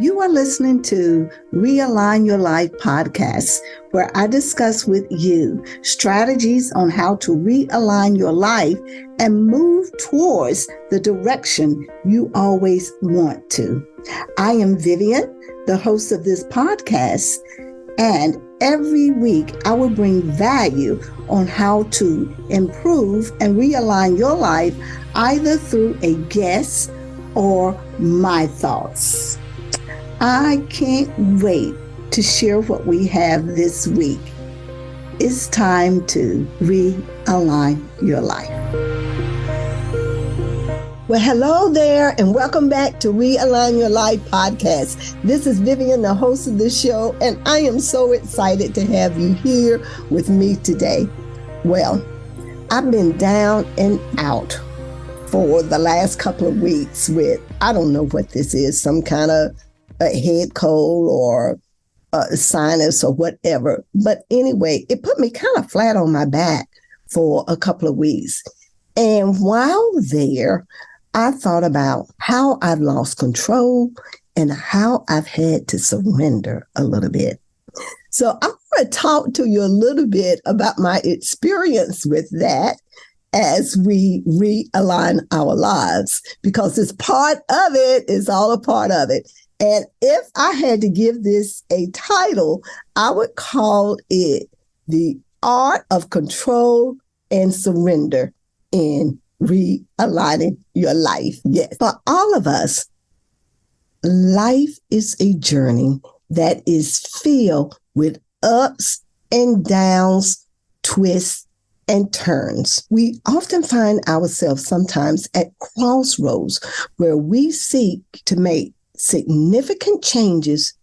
You are listening to Realign Your Life Podcast, where I discuss with you strategies on how to realign your life and move towards the direction you always want to. I am Vivian, the host of this podcast, and every week I will bring value on how to improve and realign your life either through a guest or my thoughts. I can't wait to share what we have this week. It's time to realign your life. Well, hello there, and welcome back to Realign Your Life Podcast. This is Vivian, the host of this show, and I am so excited to have you here with me today. Well, I've been down and out for the last couple of weeks with, I don't know what this is, some kind of a head cold or a sinus or whatever. But anyway, it put me kind of flat on my back for a couple of weeks. And while there, I thought about how I've lost control and how I've had to surrender a little bit. So I want to talk to you a little bit about my experience with that as we realign our lives, because it's part of it, it's all a part of it. And if I had to give this a title, I would call it The Art of Control and Surrender in Realigning Your Life. Yes, for all of us, life is a journey that is filled with ups and downs, twists and turns. We often find ourselves sometimes at crossroads where we seek to make significant changes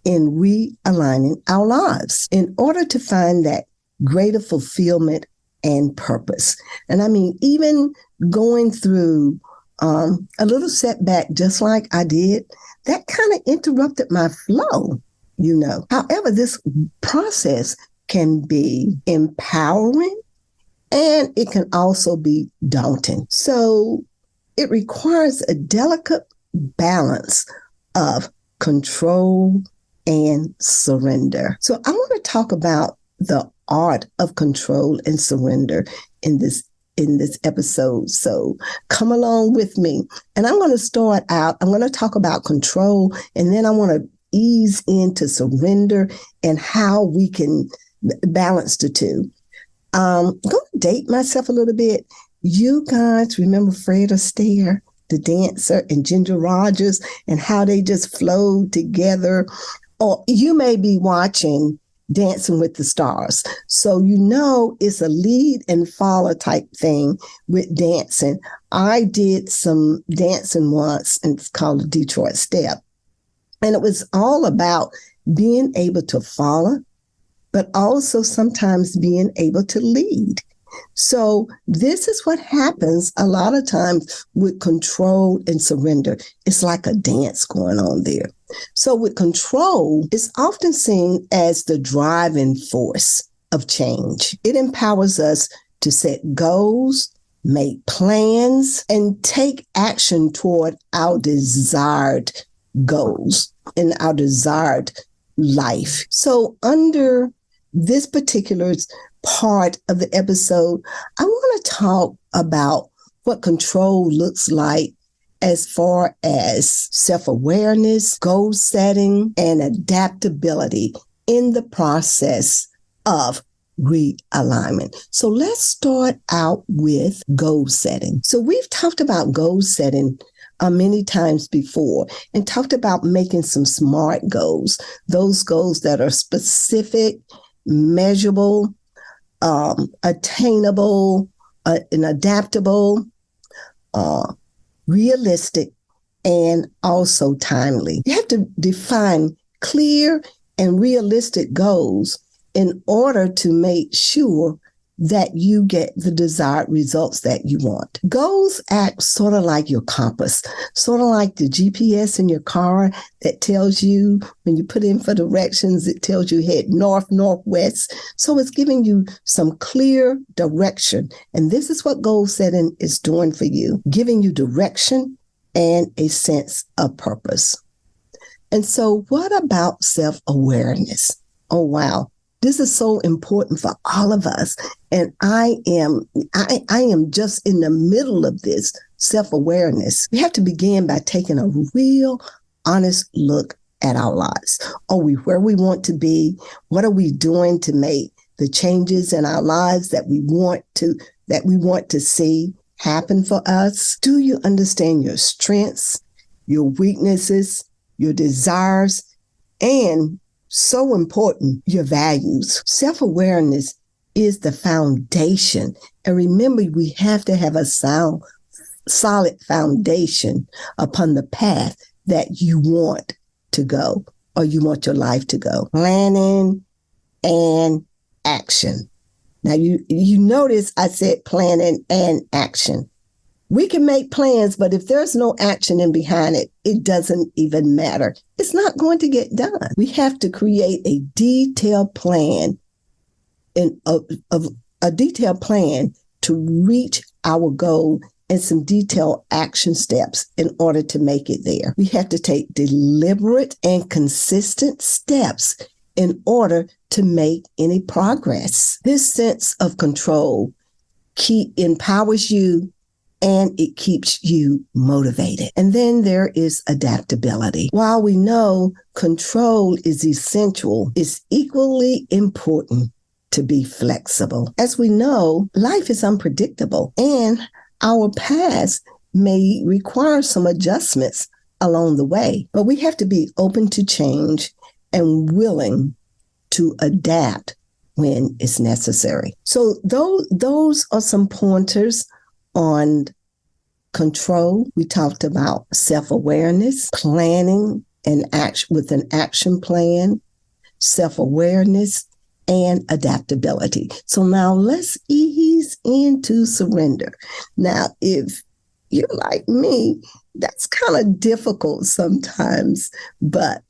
in realigning our lives in order to find that greater fulfillment and purpose. And I mean, even going through a little setback, just like I did, that kind of interrupted my flow, you know. However, this process can be empowering and it can also be daunting. So it requires a delicate balance of control and surrender. So I want to talk about the art of control and surrender in this episode. So come along with me. And I'm going to start out, I'm going to talk about control, and then I want to ease into surrender and how we can balance the two. I'm going to date myself a little bit. You guys remember Fred Astaire, the dancer, and Ginger Rogers, and how they just flowed together? Or you may be watching Dancing with the Stars. So you know it's a lead and follow type thing with dancing. I did some dancing once, and it's called the Detroit Step. And it was all about being able to follow, but also sometimes being able to lead. So this is what happens a lot of times with control and surrender. It's like a dance going on there. So with control, it's often seen as the driving force of change. It empowers us to set goals, make plans, and take action toward our desired goals and our desired life. So under this particular part of the episode, I want to talk about what control looks like as far as self-awareness, goal setting, and adaptability in the process of realignment. So let's start out with goal setting. So we've talked about goal setting many times before and talked about making some SMART goals, those goals that are specific, measurable, attainable, and adaptable, realistic, and also timely. You have to define clear and realistic goals in order to make sure that you get the desired results that you want. Goals act sort of like your compass, sort of like the GPS in your car that tells you when you put in for directions, it tells you head north, northwest. So it's giving you some clear direction. And this is what goal setting is doing for you, giving you direction and a sense of purpose. And so what about self-awareness? Oh, wow. This is so important for all of us. And I am just in the middle of this self-awareness. We have to begin by taking a real honest look at our lives. Are we where we want to be? What are we doing to make the changes in our lives that we want to see happen for us? Do you understand your strengths, your weaknesses, your desires, and so important, your values? Self-awareness is the foundation. And remember, we have to have a solid foundation upon the path that you want to go, or you want your life to go. Planning and action. Now, you notice I said planning and action. We can make plans, but if there's no action in behind it, it doesn't even matter. It's not going to get done. We have to create a detailed plan a detailed plan to reach our goal and some detailed action steps in order to make it there. We have to take deliberate and consistent steps in order to make any progress. This sense of control empowers you and it keeps you motivated. And then there is adaptability. While we know control is essential, it's equally important to be flexible. As we know, life is unpredictable and our past may require some adjustments along the way, but we have to be open to change and willing to adapt when it's necessary. So those are some pointers on control. We talked about self-awareness, planning and action with an action plan, self-awareness, and adaptability. So now let's ease into surrender. Now, if you're like me, that's kind of difficult sometimes, but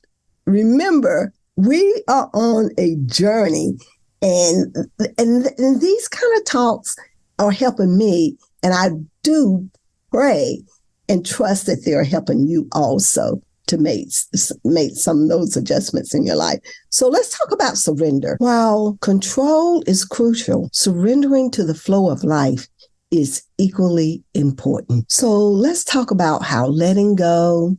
remember, we are on a journey, and these kind of talks are helping me, and I do pray and trust that they're helping you also to make some of those adjustments in your life. So let's talk about surrender. While control is crucial, surrendering to the flow of life is equally important. So let's talk about how letting go,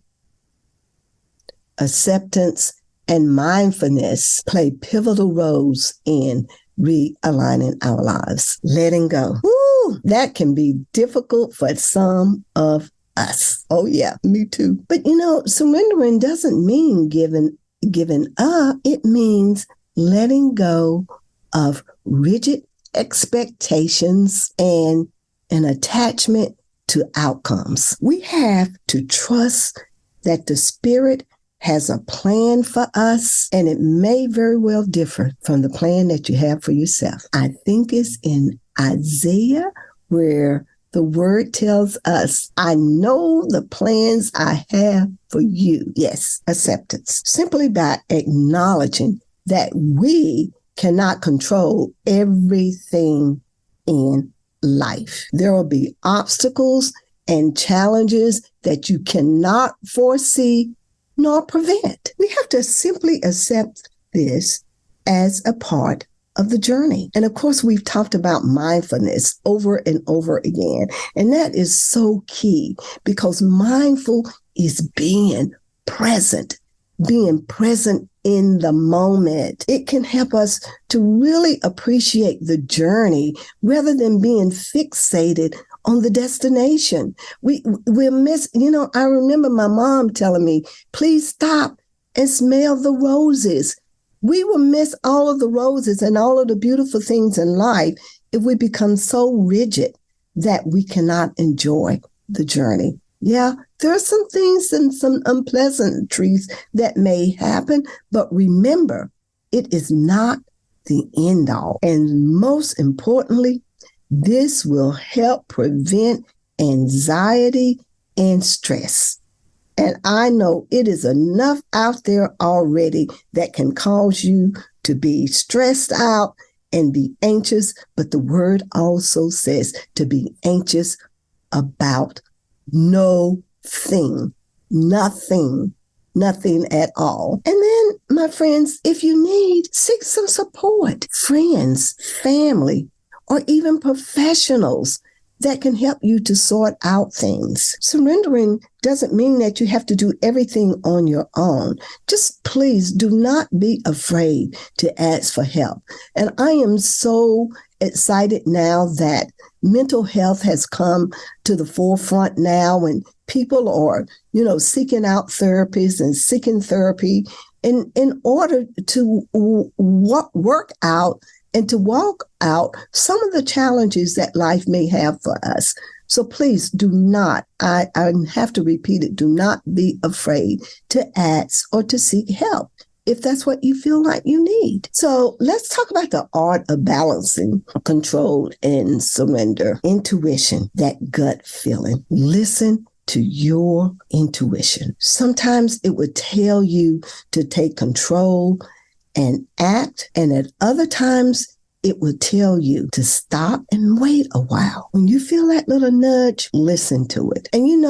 acceptance, and mindfulness play pivotal roles in realigning our lives. Letting go. Woo, that can be difficult for some of us. Oh yeah, me too. But surrendering doesn't mean giving up. It means letting go of rigid expectations and an attachment to outcomes. We have to trust that the Spirit has a plan for us, and it may very well differ from the plan that you have for yourself. I think it's in Isaiah where the word tells us, I know the plans I have for you. Yes, acceptance. Simply by acknowledging that we cannot control everything in life. There will be obstacles and challenges that you cannot foresee nor prevent. We have to simply accept this as a part of the journey. And of course, we've talked about mindfulness over and over again. And that is so key because mindful is being present in the moment. It can help us to really appreciate the journey rather than being fixated on the destination. We'll miss, I remember my mom telling me, please stop and smell the roses. We will miss all of the roses and all of the beautiful things in life if we become so rigid that we cannot enjoy the journey. Yeah, there are some things and some unpleasantries that may happen, but remember, it is not the end all. And most importantly, this will help prevent anxiety and stress. And I know it is enough out there already that can cause you to be stressed out and be anxious. But the word also says to be anxious about nothing. nothing at all. And then, my friends, if you need, seek some support, friends, family, or even professionals that can help you to sort out things. Surrendering doesn't mean that you have to do everything on your own. Just please do not be afraid to ask for help. And I am so excited now that mental health has come to the forefront now, and people are, seeking out therapists and seeking therapy in order to work out and to walk out some of the challenges that life may have for us. So please do not, I have to repeat it, do not be afraid to ask or to seek help if that's what you feel like you need. So let's talk about the art of balancing control and surrender. Intuition, that gut feeling. Listen to your intuition. Sometimes it would tell you to take control and act, and at other times it will tell you to stop and wait a while. When you feel that little nudge, listen to it. And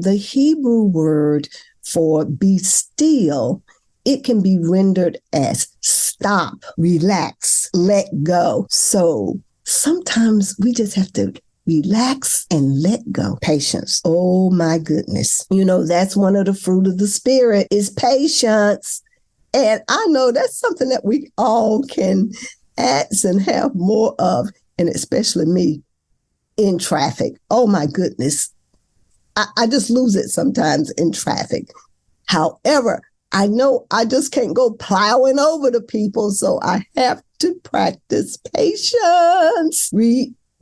the Hebrew word for be still, it can be rendered as stop, relax, let go. So sometimes we just have to relax and let go. Patience. Oh my goodness. That's one of the fruit of the Spirit is patience. And I know that's something that we all can ask and have more of, and especially me in traffic. Oh my goodness. I just lose it sometimes in traffic. However, I know I just can't go plowing over the people, so I have to practice patience.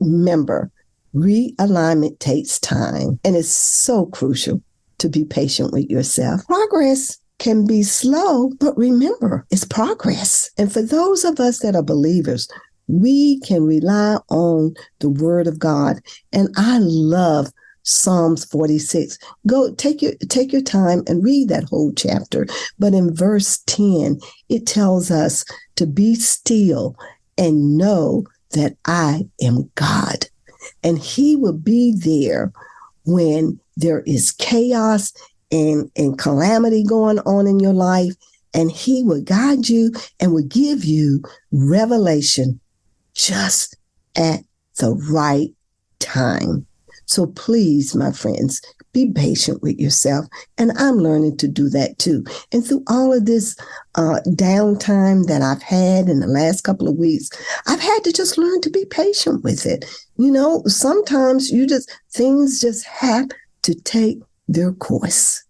Remember, realignment takes time, and it's so crucial to be patient with yourself. Progress can be slow, but remember, it's progress. And for those of us that are believers, we can rely on the word of God. And I love Psalms 46. Go take your time and read that whole chapter. But in verse 10, it tells us to be still and know that I am God. And he will be there when there is chaos and calamity going on in your life, and he will guide you and will give you revelation just at the right time. So please, my friends, be patient with yourself. And I'm learning to do that too. And through all of this downtime that I've had in the last couple of weeks, I've had to just learn to be patient with it. Sometimes things just have to take their course.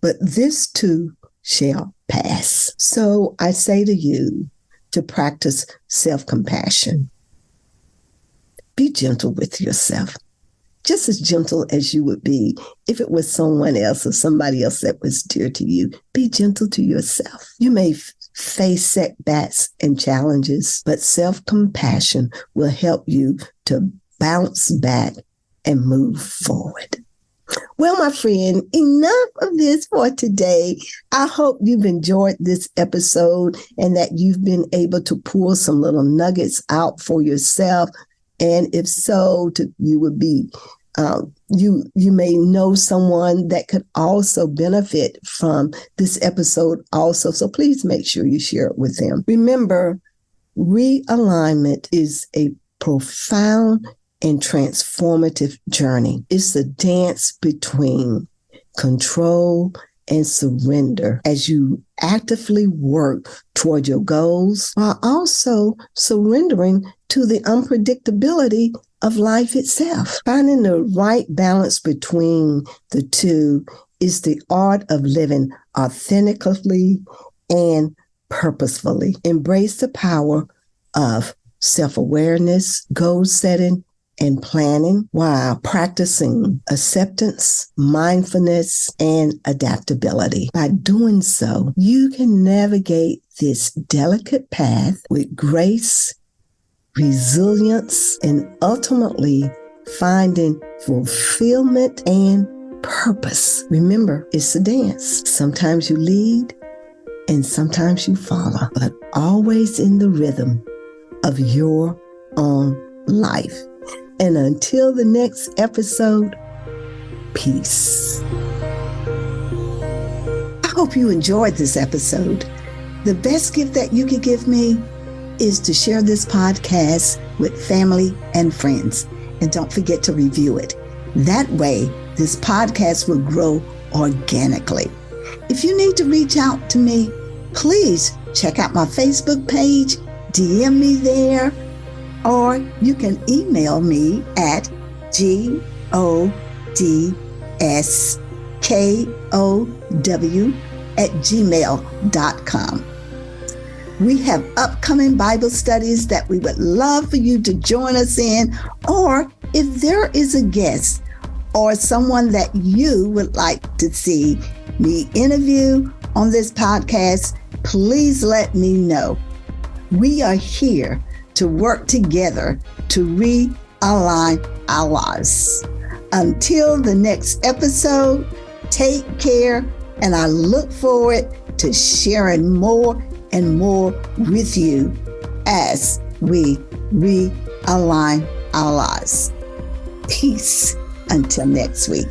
But this too shall pass. So I say to you to practice self-compassion. Be gentle with yourself. Just as gentle as you would be if it was someone else or somebody else that was dear to you. Be gentle to yourself. You may face setbacks and challenges, but self-compassion will help you to bounce back and move forward. Well, my friend, enough of this for today. I hope you've enjoyed this episode and that you've been able to pull some little nuggets out for yourself. And if so, you would be, you may know someone that could also benefit from this episode also. So please make sure you share it with them. Remember, realignment is a profound and transformative journey. It's a dance between control and surrender as you actively work toward your goals while also surrendering to the unpredictability of life itself. Finding the right balance between the two is the art of living authentically and purposefully. Embrace the power of self-awareness, goal setting, and planning while practicing acceptance, mindfulness, and adaptability. By doing so, you can navigate this delicate path with grace, resilience, and ultimately finding fulfillment and purpose. Remember, it's a dance. Sometimes you lead and sometimes you follow, but always in the rhythm of your own life. And until the next episode, peace. I hope you enjoyed this episode. The best gift that you could give me is to share this podcast with family and friends. And don't forget to review it. That way, this podcast will grow organically. If you need to reach out to me, please check out my Facebook page, DM me there, or you can email me at godskow@gmail.com. We have upcoming Bible studies that we would love for you to join us in, or if there is a guest or someone that you would like to see me interview on this podcast, please let me know. We are here to work together to realign our lives. Until the next episode, take care, and I look forward to sharing more and more with you as we realign our lives. Peace until next week.